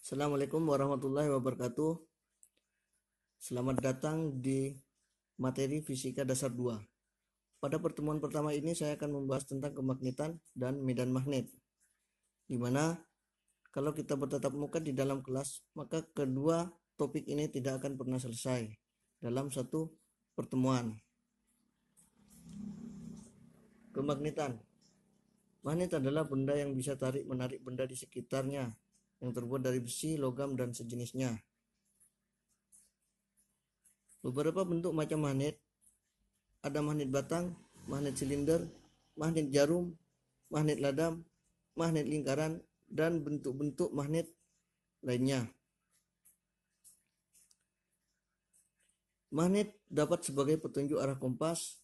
Assalamualaikum warahmatullahi wabarakatuh. Selamat datang di materi Fisika Dasar 2. Pada pertemuan pertama ini saya akan membahas tentang kemagnetan dan medan magnet. Di mana kalau kita bertatap muka di dalam kelas, maka kedua topik ini tidak akan pernah selesai dalam satu pertemuan. Kemagnetan. Magnet adalah benda yang bisa tarik-menarik benda di sekitarnya, yang terbuat dari besi, logam, dan sejenisnya. Beberapa bentuk macam magnet, ada magnet batang, magnet silinder, magnet jarum, magnet ladam, magnet lingkaran, dan bentuk-bentuk magnet lainnya. Magnet dapat sebagai petunjuk arah kompas,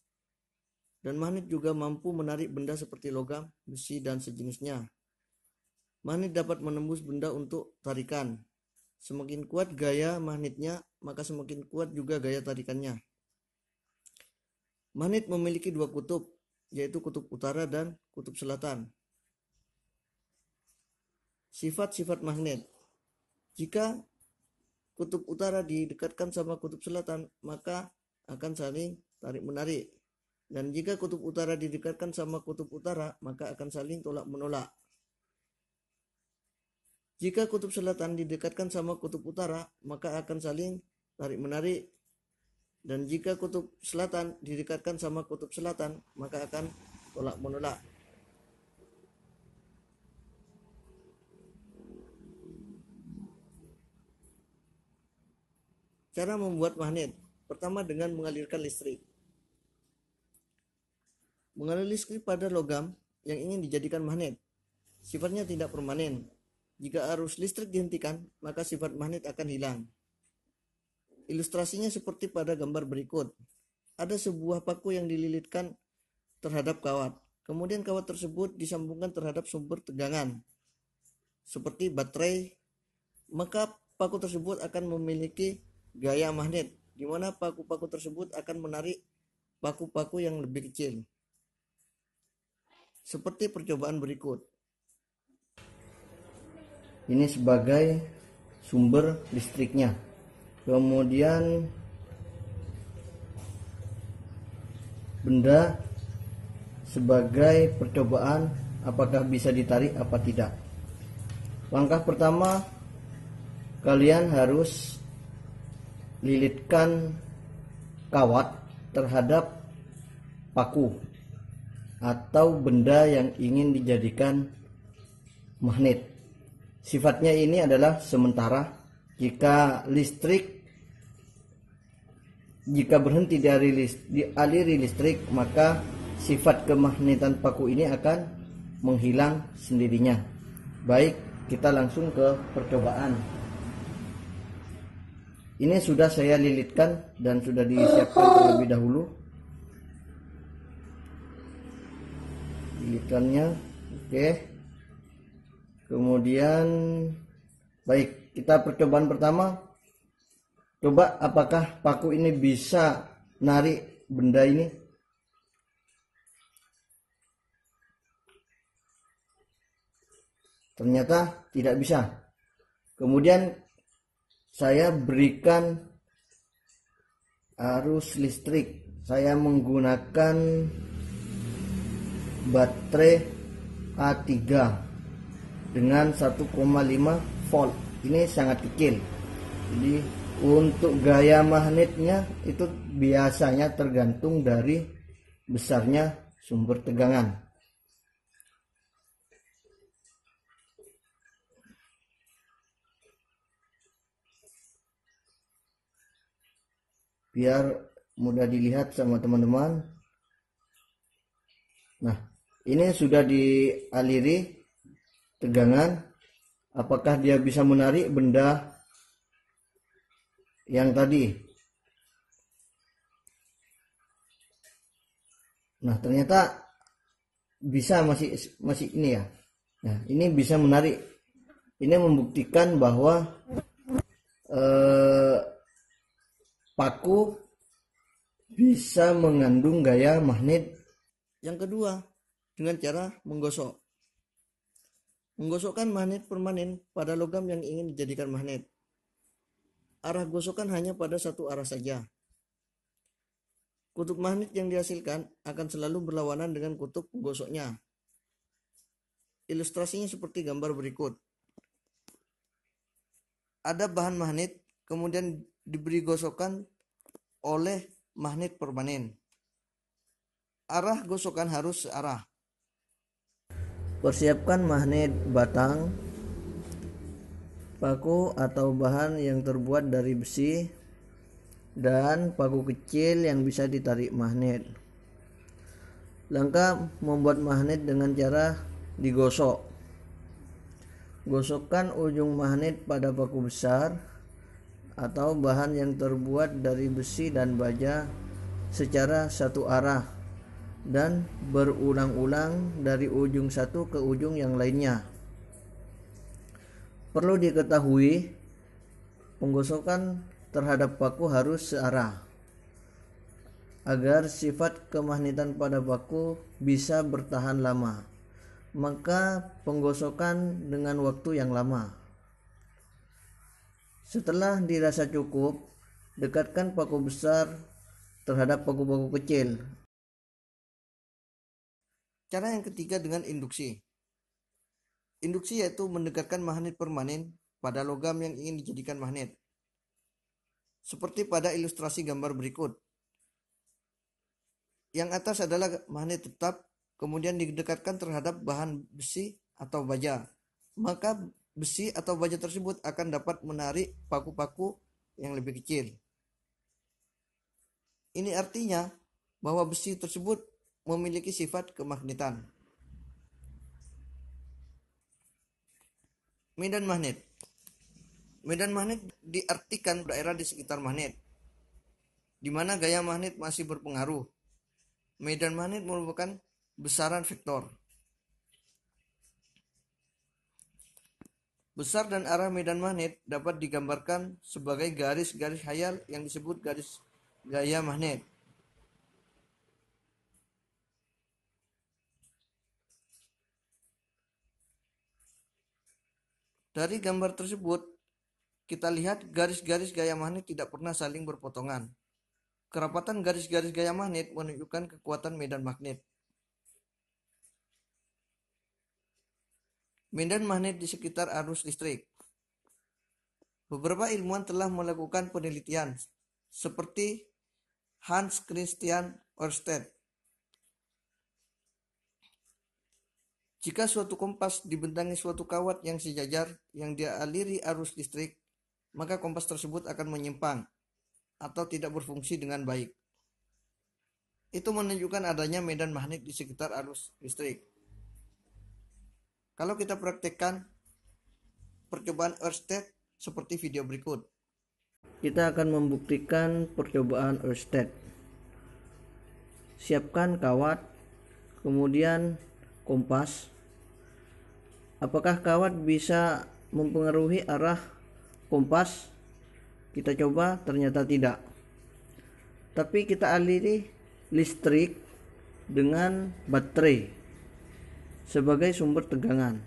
dan magnet juga mampu menarik benda seperti logam, besi, dan sejenisnya. Magnet dapat menembus benda untuk tarikan. Semakin kuat gaya magnetnya, maka semakin kuat juga gaya tarikannya. Magnet memiliki dua kutub, yaitu kutub utara dan kutub selatan. Sifat-sifat magnet. Jika kutub utara didekatkan sama kutub selatan, maka akan saling tarik-menarik. Dan jika kutub utara didekatkan sama kutub utara, maka akan saling tolak-menolak. Jika kutub selatan didekatkan sama kutub utara, maka akan saling tarik-menarik. Dan jika kutub selatan didekatkan sama kutub selatan, maka akan tolak-menolak. Cara membuat magnet. Pertama, dengan mengalirkan listrik. Mengalir listrik pada logam yang ingin dijadikan magnet. Sifatnya tidak permanen. Jika arus listrik dihentikan, maka sifat magnet akan hilang. Ilustrasinya seperti pada gambar berikut. Ada sebuah paku yang dililitkan terhadap kawat. Kemudian kawat tersebut disambungkan terhadap sumber tegangan, seperti baterai. Maka paku tersebut akan memiliki gaya magnet, di mana paku-paku tersebut akan menarik paku-paku yang lebih kecil. Seperti percobaan berikut. Ini sebagai sumber listriknya. Kemudian benda sebagai percobaan apakah bisa ditarik apa tidak. Langkah pertama, kalian harus lilitkan kawat terhadap paku atau benda yang ingin dijadikan magnet. Sifatnya ini adalah sementara. Jika berhenti dialiri listrik, maka sifat kemagnetan paku ini akan menghilang sendirinya. Baik, kita langsung ke percobaan. Ini sudah saya lilitkan dan sudah disiapkan terlebih dahulu. Lilitkannya, oke. Kemudian, baik, kita percobaan pertama. Coba apakah paku ini bisa narik benda ini. Ternyata tidak bisa. Kemudian saya berikan arus listrik. Saya menggunakan baterai A3 dengan 1,5 volt. Ini sangat kecil. Jadi untuk gaya magnetnya itu biasanya tergantung dari besarnya sumber tegangan. Biar mudah dilihat sama teman-teman. Nah, ini sudah dialiri tegangan. Apakah dia bisa menarik benda yang tadi? Nah, ternyata bisa, masih ini ya. Nah, ini bisa menarik. Ini membuktikan bahwa paku bisa mengandung gaya magnet. Yang kedua, dengan cara menggosok. Menggosokkan magnet permanen pada logam yang ingin dijadikan magnet. Arah gosokan hanya pada satu arah saja. Kutub magnet yang dihasilkan akan selalu berlawanan dengan kutub penggosoknya. Ilustrasinya seperti gambar berikut. Ada bahan magnet, kemudian diberi gosokan oleh magnet permanen. Arah gosokan harus searah. Persiapkan magnet batang, paku atau bahan yang terbuat dari besi, dan paku kecil yang bisa ditarik magnet. Langkah membuat magnet dengan cara digosok. Gosokkan ujung magnet pada paku besar atau bahan yang terbuat dari besi dan baja secara satu arah dan berulang-ulang dari ujung satu ke ujung yang lainnya. Perlu diketahui, penggosokan terhadap paku harus searah agar sifat kemagnetan pada paku bisa bertahan lama. Maka penggosokan dengan waktu yang lama. Setelah dirasa cukup, dekatkan paku besar terhadap paku-paku kecil. Cara yang ketiga dengan induksi. Induksi yaitu mendekatkan magnet permanen pada logam yang ingin dijadikan magnet. Seperti pada ilustrasi gambar berikut. Yang atas adalah magnet tetap, kemudian didekatkan terhadap bahan besi atau baja. Maka besi atau baja tersebut akan dapat menarik paku-paku yang lebih kecil. Ini artinya bahwa besi tersebut memiliki sifat kemagnetan. Medan magnet. Medan magnet diartikan daerah di sekitar magnet, di mana gaya magnet masih berpengaruh. Medan magnet merupakan besaran vektor. Besar dan arah medan magnet dapat digambarkan sebagai garis-garis khayal yang disebut garis gaya magnet. Dari gambar tersebut, kita lihat garis-garis gaya magnet tidak pernah saling berpotongan. Kerapatan garis-garis gaya magnet menunjukkan kekuatan medan magnet. Medan magnet di sekitar arus listrik. Beberapa ilmuwan telah melakukan penelitian, seperti Hans Christian Ørsted. Jika suatu kompas dibentangi suatu kawat yang sejajar yang dialiri arus listrik, maka kompas tersebut akan menyimpang atau tidak berfungsi dengan baik. Itu menunjukkan adanya medan magnet di sekitar arus listrik. Kalau kita praktekkan percobaan Ørsted seperti video berikut. Kita akan membuktikan percobaan Ørsted. Siapkan kawat, kemudian kompas. Apakah kawat bisa mempengaruhi arah kompas? Kita coba, ternyata tidak. Tapi kita aliri listrik dengan baterai sebagai sumber tegangan.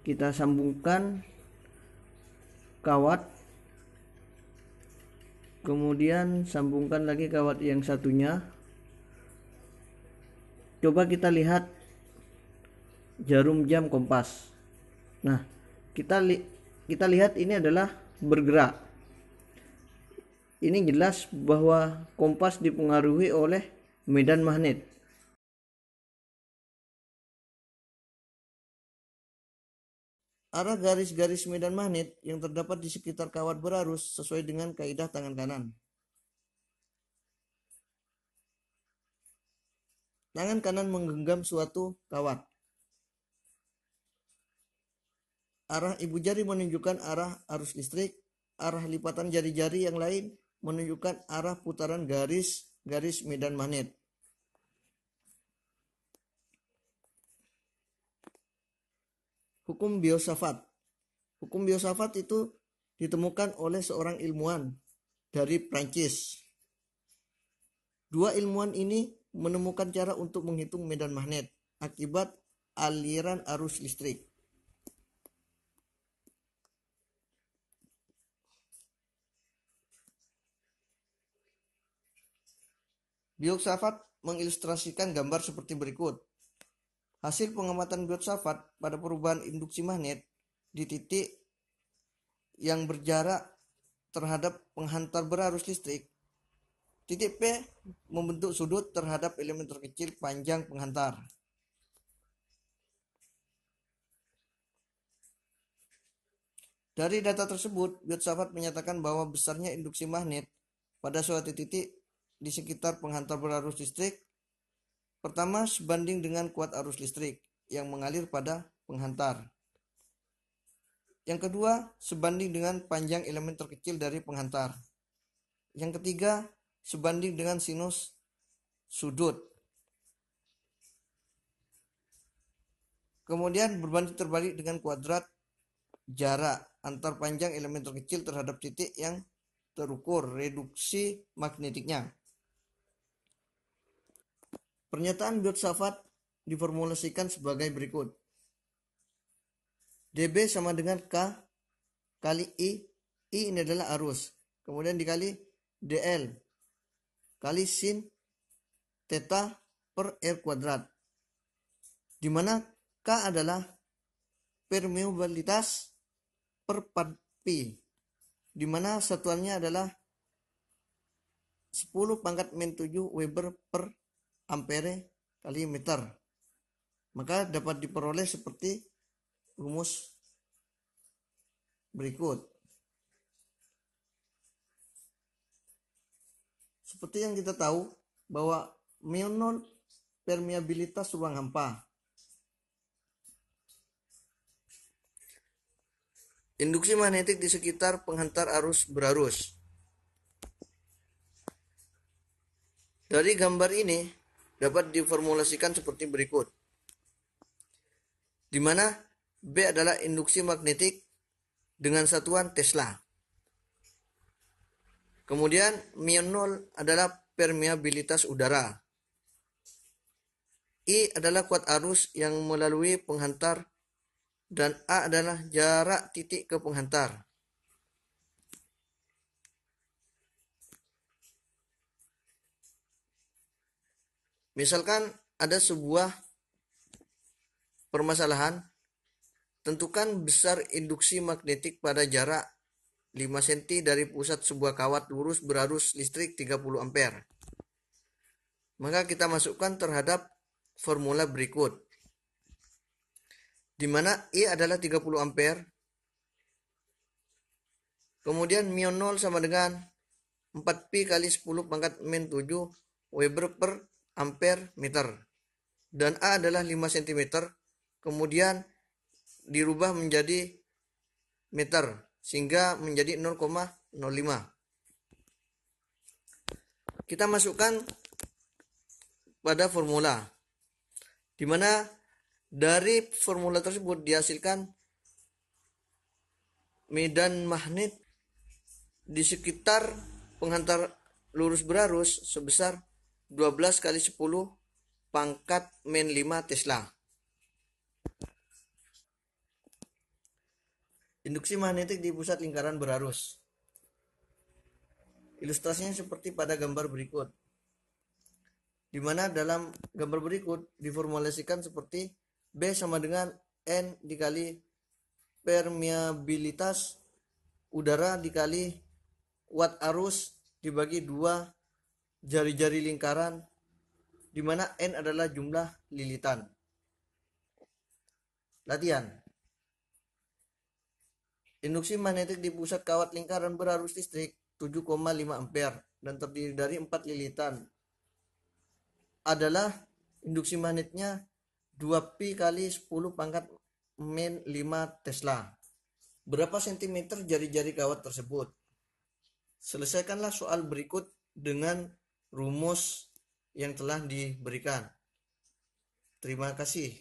Kita sambungkan kawat, kemudian sambungkan lagi kawat yang satunya. Coba kita lihat jarum jam kompas. Nah, kita lihat ini adalah bergerak. Ini jelas bahwa kompas dipengaruhi oleh medan magnet. Arah garis-garis medan magnet yang terdapat di sekitar kawat berarus sesuai dengan kaidah tangan kanan. Tangan kanan menggenggam suatu kawat. Arah ibu jari menunjukkan arah arus listrik, arah lipatan jari-jari yang lain menunjukkan arah putaran garis-garis medan magnet. Hukum Biot-Savart. Hukum Biot-Savart itu ditemukan oleh seorang ilmuwan dari Prancis. Dua ilmuwan ini menemukan cara untuk menghitung medan magnet akibat aliran arus listrik. Biot-Savart mengilustrasikan gambar seperti berikut. Hasil pengamatan Biot-Savart pada perubahan induksi magnet di titik yang berjarak terhadap penghantar berarus listrik. Titik P membentuk sudut terhadap elemen terkecil panjang penghantar. Dari data tersebut, Biot-Savart menyatakan bahwa besarnya induksi magnet pada suatu titik di sekitar penghantar berarus listrik pertama sebanding dengan kuat arus listrik yang mengalir pada penghantar. Yang kedua, sebanding dengan panjang elemen terkecil dari penghantar. Yang ketiga, sebanding dengan sinus sudut. Kemudian berbanding terbalik dengan kuadrat jarak antar panjang elemen terkecil terhadap titik yang terukur reduksi magnetiknya. Pernyataan Biot-Savart diformulasikan sebagai berikut. dB sama dengan K kali I. I ini adalah arus. Kemudian dikali dl kali sin theta per R kuadrat. Di mana K adalah permeabilitas per pi. Di mana satuannya adalah 10⁻⁷ Weber per ampere kali meter. Maka dapat diperoleh seperti rumus berikut. Seperti yang kita tahu bahwa non permeabilitas ruang hampa. Induksi magnetik di sekitar penghantar arus berarus. Dari gambar ini dapat diformulasikan seperti berikut. Di mana B adalah induksi magnetik dengan satuan Tesla. Kemudian μ0 adalah permeabilitas udara. I adalah kuat arus yang melalui penghantar dan A adalah jarak titik ke penghantar. Misalkan ada sebuah permasalahan, tentukan besar induksi magnetik pada jarak 5 cm dari pusat sebuah kawat lurus berarus listrik 30 ampere. Maka kita masukkan terhadap formula berikut. Di mana I adalah 30 ampere. Kemudian μ0 sama dengan 4pi kali 10⁻⁷ Weber per ampere meter. Dan A adalah 5 cm. Kemudian dirubah menjadi meter sehingga menjadi 0,05. Kita masukkan pada formula, di mana dari formula tersebut dihasilkan medan magnet di sekitar penghantar lurus berarus sebesar 12 kali 10⁻⁵ Tesla. Induksi magnetik di pusat lingkaran berarus. Ilustrasinya seperti pada gambar berikut. Di mana dalam gambar berikut diformulasikan seperti B sama dengan N dikali permeabilitas udara dikali watt arus dibagi 2 jari-jari lingkaran, di mana N adalah jumlah lilitan. Latihan. Induksi magnetik di pusat kawat lingkaran berarus listrik 7,5 ampere dan terdiri dari 4 lilitan. Adalah induksi magnetnya 2pi kali 10⁻⁵ Tesla. Berapa sentimeter jari-jari kawat tersebut? Selesaikanlah soal berikut dengan rumus yang telah diberikan. Terima kasih.